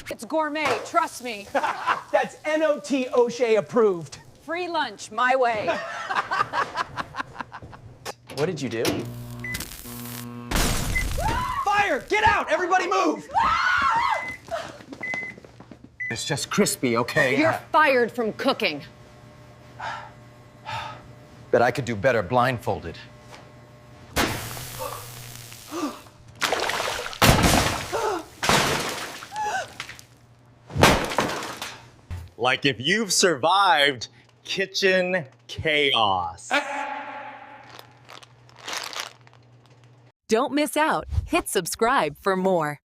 It's gourmet, trust me. That's N-O-T O'Shea approved. Free lunch, my way. What did you do? Fire! Get out! Everybody move! It's just crispy, okay? You're fired from cooking. Bet I could do better blindfolded. Like if you've survived kitchen chaos. Don't miss out. Hit subscribe for more.